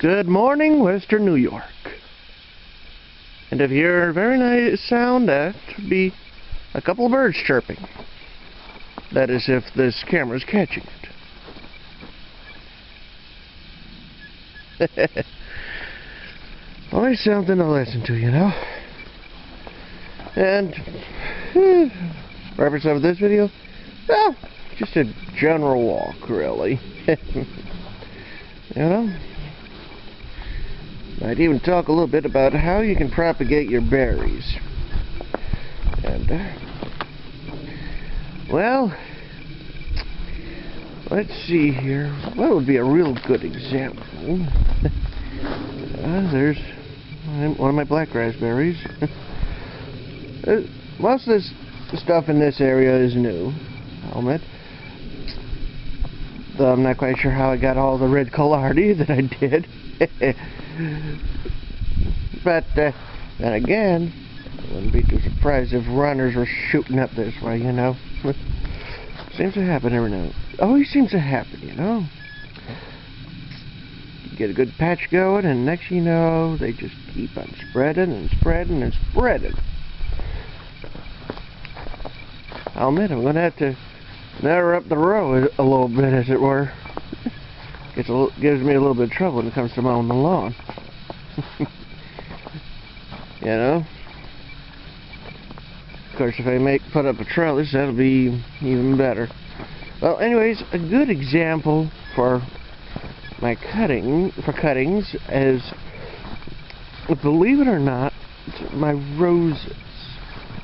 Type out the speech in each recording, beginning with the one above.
Good morning, Western New York. And if you hear a very nice sound, that would be a couple of birds chirping. That is if this camera's catching it. Always something to listen to, you know. And purpose of this video, well, just a general walk, really. You know, I'd even talk a little bit about how you can propagate your berries. And well, let's see here. What would be a real good example? There's one of my black raspberries. Most of this stuff in this area is new, I'll admit. Though I'm not quite sure how I got all the red Collardi that I did. But then again, I wouldn't be too surprised if runners were shooting up this way, you know. Seems to happen every now and then. Always seems to happen, you know. You get a good patch going, and next you know, they just keep on spreading and spreading and spreading. I'll admit, I'm going to have to narrow up the row a little bit, as it were. Gives me a little bit of trouble when it comes to mowing the lawn. You know? Of course, if I put up a trellis, that'll be even better. Well, anyways, a good example for my cuttings is, believe it or not, my roses.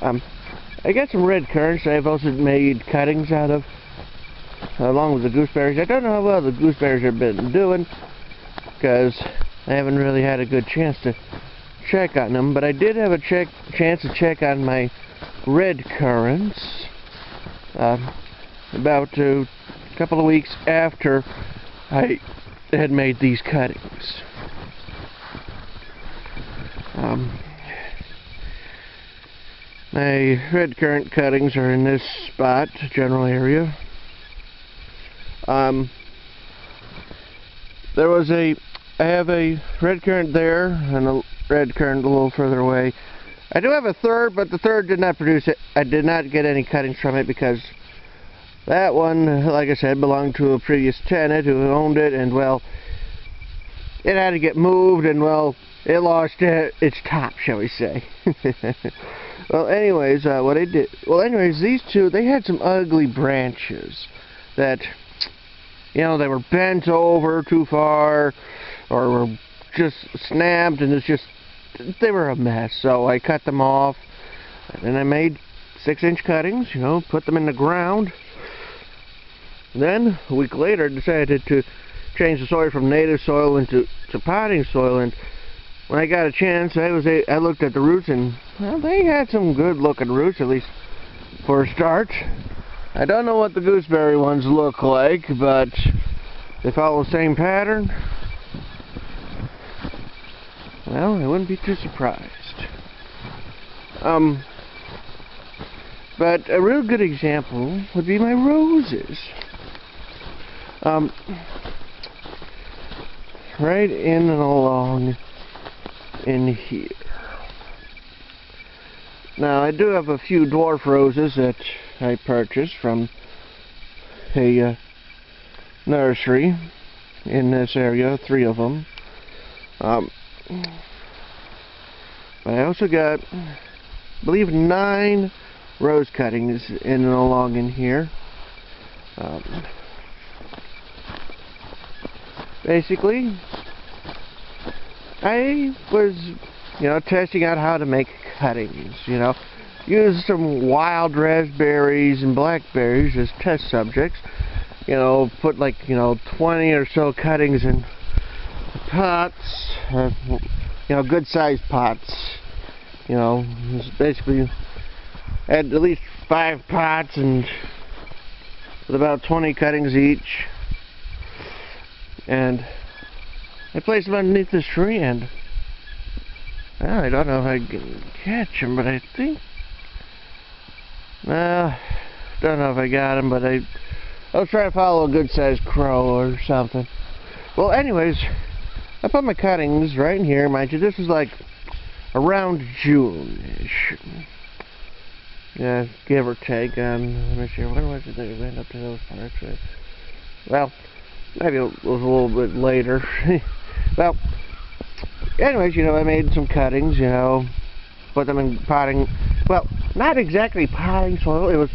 I got some red currants I've also made cuttings out of, along with the gooseberries. I don't know how well the gooseberries have been doing, because I haven't really had a good chance to check on them, but I did have a chance to check on my red currants about a couple of weeks after I had made these cuttings. My red currant cuttings are in this spot, general area. I have a red currant there and a red currant a little further away. I do have a third, but the third did not produce it. I did not get any cuttings from it because that one, like I said, belonged to a previous tenant who owned it, and well, it had to get moved, and well, it lost its top, shall we say. Well, anyways, these two, they had some ugly branches that, you know, they were bent over too far, or were just snapped, and they were a mess. So I cut them off, and then I made 6-inch cuttings, you know, put them in the ground. Then, a week later, I decided to change the soil from native soil into potting soil, and when I got a chance, I looked at the roots, and well, they had some good-looking roots, at least for a start. I don't know what the gooseberry ones look like, but they follow the same pattern. Well, I wouldn't be too surprised. But a real good example would be my roses. Right in and along in here. Now, I do have a few dwarf roses that I purchased from a nursery in this area, 3 of them. But I also got, I believe, 9 rose cuttings in and along in here. Basically, I was, you know, testing out how to make cuttings, you know. Use some wild raspberries and blackberries as test subjects. You know, put like, you know, 20 or so cuttings in pots, you know, good sized pots. You know, basically had at least 5 pots and with about 20 cuttings each. And I placed them underneath this tree, and well, I don't know if I can catch them, but I think, don't know if I got them, but I was trying to follow a good-sized crow or something. Well, anyways, I put my cuttings right in here. Mind you, this is like around June-ish. Yeah, give or take. Let me see. When was it that we went up to those parts? Well, maybe it was a little bit later. Well, anyways, you know, I made some cuttings, you know, put them in potting. Well, not exactly potting soil. It was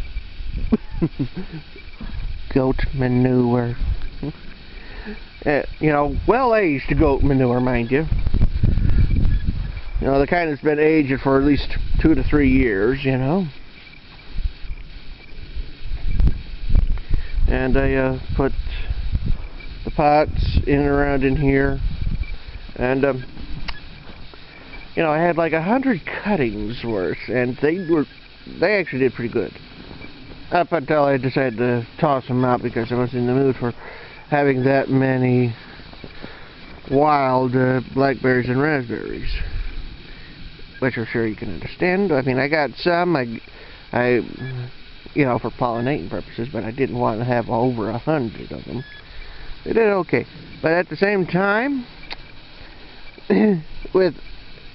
goat manure. You know, well-aged goat manure, mind you. You know, the kind that's been aged for at least 2 to 3 years, you know. And I put the pots in and around in here. And, you know, I had like 100 cuttings worth, and they actually did pretty good. Up until I decided to toss them out because I wasn't in the mood for having that many wild blackberries and raspberries, which I'm sure you can understand. I mean, I got some, I you know, for pollinating purposes, but I didn't want to have over 100 of them. They did okay, but at the same time, with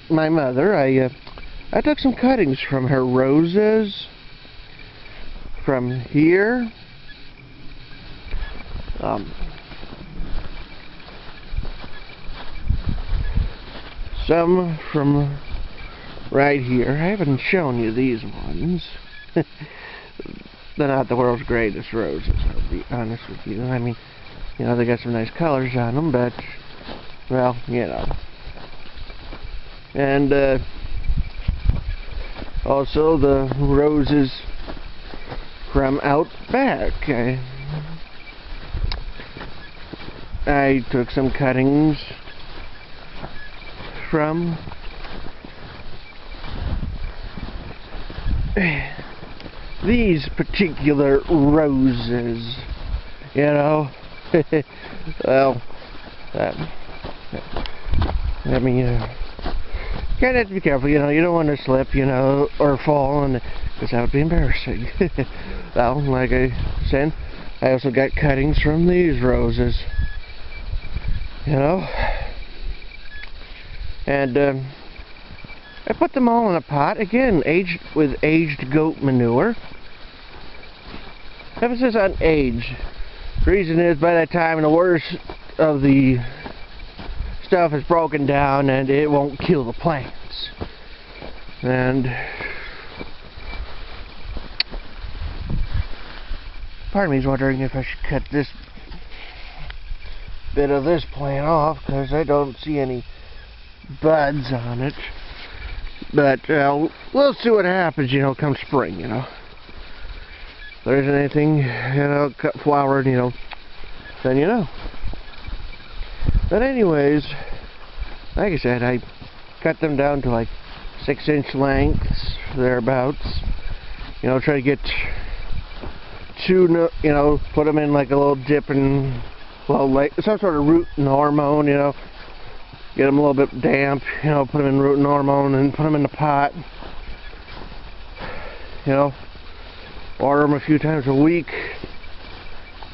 my mother, I took some cuttings from her roses, from here, some from right here. I haven't shown you these ones. They're not the world's greatest roses, I'll be honest with you. I mean, you know, they got some nice colors on them, but, well, you know. And also the roses from out back. I took some cuttings from these particular roses, you know. Well, I mean, you kind of have to be careful, you know. You don't want to slip, you know, or fall, and because that would be embarrassing. Well, like I said, I also got cuttings from these roses, you know. And I put them all in a pot, again, with aged goat manure. Emphasis on age. The reason is, by that time, the worst of the stuff is broken down and it won't kill the plants. And part of me is wondering if I should cut this bit of this plant off, because I don't see any buds on it. But we'll see what happens, you know, come spring, you know. If there isn't anything, you know, cut flowered, you know, then you know. But anyways, like I said, I cut them down to like 6-inch lengths, thereabouts. You know, try to get two, you know, put them in like a little dip and, well, like some sort of rooting hormone, you know. Get them a little bit damp, you know, put them in rooting hormone and put them in the pot. You know, water them a few times a week.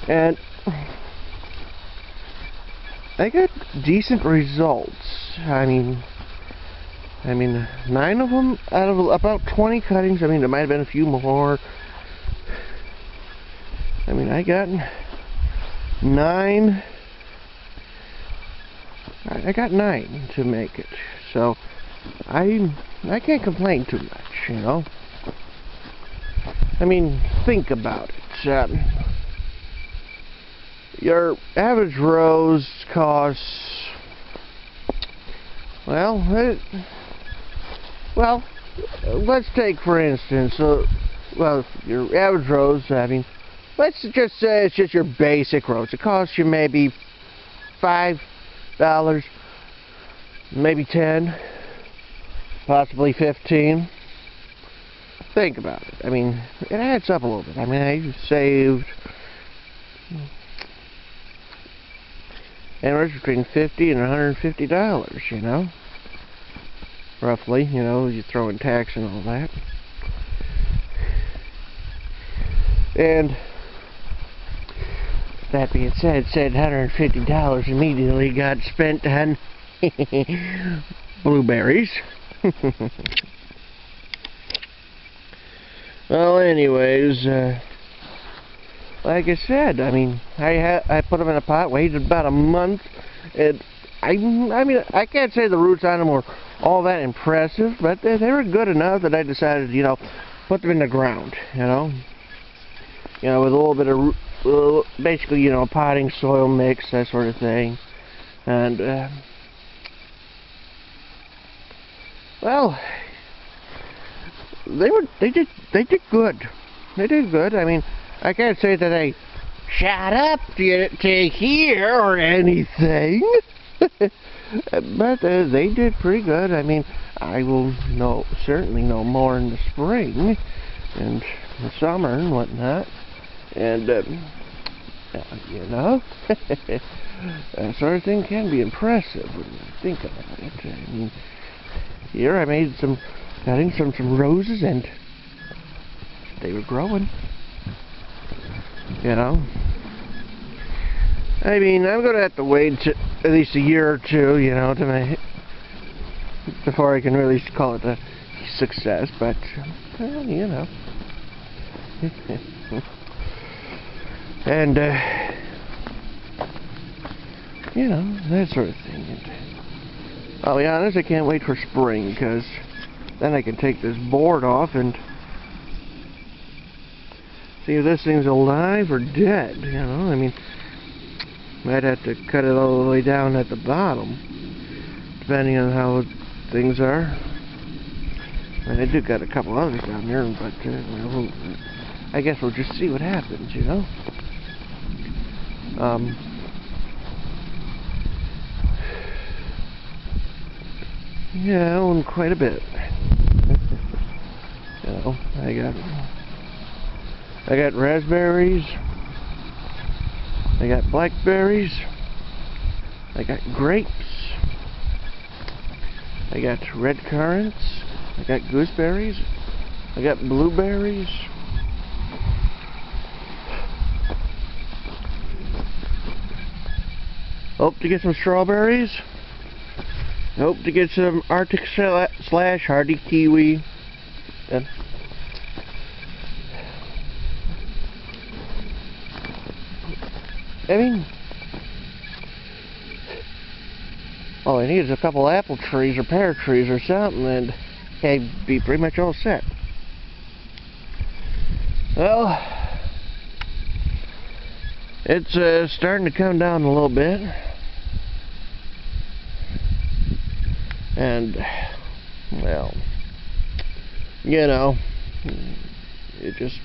And I got decent results. I mean 9 of them out of about 20 cuttings. I mean, there might have been a few more. I mean, I got 9. I got 9 to make it, so I can't complain too much, you know. I mean, think about it. Your average rose costs, well, let's take for instance, well, your average rose. I mean, let's just say it's just your basic rose. It costs you maybe $5. Maybe 10, possibly 15. Think about it. I mean, it adds up a little bit. I mean, I saved anywhere between $50 and $150, you know, roughly. You know, you throw in tax and all that. And that being said, $150 immediately got spent on blueberries. Well, anyways, like I said, I mean, I put them in a pot, waited about a month. I mean, I can't say the roots on them were all that impressive, but they were good enough that I decided, you know, put them in the ground, you know, with a little bit of basically, you know, potting soil mix, that sort of thing, and well, they did good. They did good. I mean, I can't say that they shot up to here or anything, but they did pretty good. I mean, I will certainly know more in the spring and the summer and whatnot, and you know, that sort of thing can be impressive when you think about it. I mean, here I made some cuttings from some roses, and they were growing. You know, I mean, I'm gonna have to wait at least a year or two, you know, before I can really call it a success. But well, you know, and you know, that sort of thing. And I'll be honest, I can't wait for spring, because then I can take this board off and see if this thing's alive or dead, you know. I mean, might have to cut it all the way down at the bottom, depending on how things are. And I do got a couple others down there, but I guess we'll just see what happens, you know. Yeah, I own quite a bit. You know, I got raspberries, I got blackberries, I got grapes, I got red currants, I got gooseberries, I got blueberries, hope to get some strawberries, hope to get some Arctic / hardy kiwi, and I mean, all I need is a couple apple trees or pear trees or something, and I'd be pretty much all set. Well, it's starting to come down a little bit, and well, you know, it just,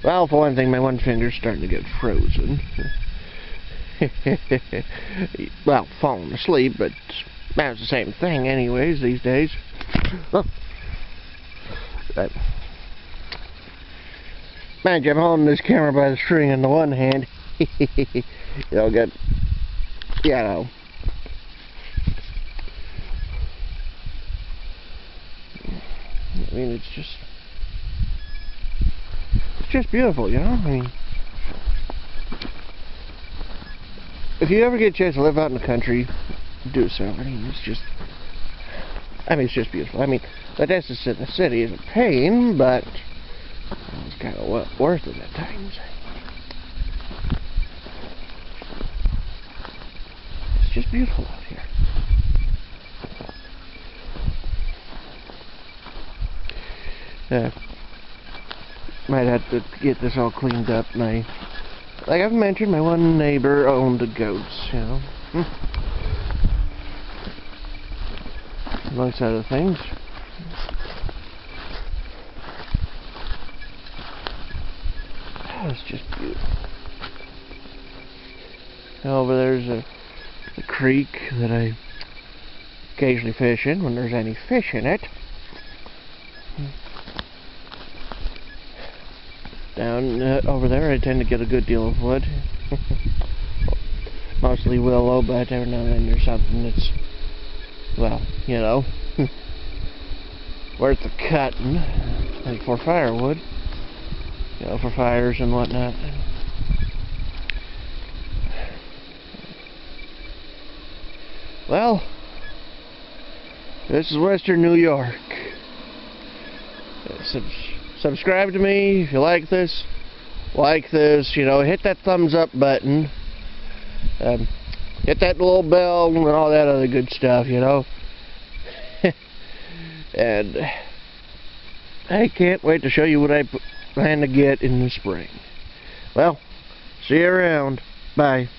well, for one thing, my one finger's starting to get frozen. Well, falling asleep, but that's the same thing anyways these days. Mind you, I'm holding this camera by the string in the one hand. You'll get, you know. I mean, it's just beautiful, you know. I mean, if you ever get a chance to live out in the country, do so. I mean, it's just beautiful. I mean, the distance in the city is a pain, but it's kind of worth it at times. It's just beautiful out here. Might have to get this all cleaned up. Like I've mentioned, my one neighbor owned the goats, you know. Amongst other things. It's just beautiful. Over there's a creek that I occasionally fish in when there's any fish in it. Down over there I tend to get a good deal of wood. Mostly willow, but every now and then there's something that's, well, you know, worth the cutting, like for firewood, you know, for fires and whatnot. Well, this is Western New York. Subscribe to me if you like this. Like this, you know, hit that thumbs up button. Hit that little bell and all that other good stuff, you know. And I can't wait to show you what I plan to get in the spring. Well, see you around. Bye.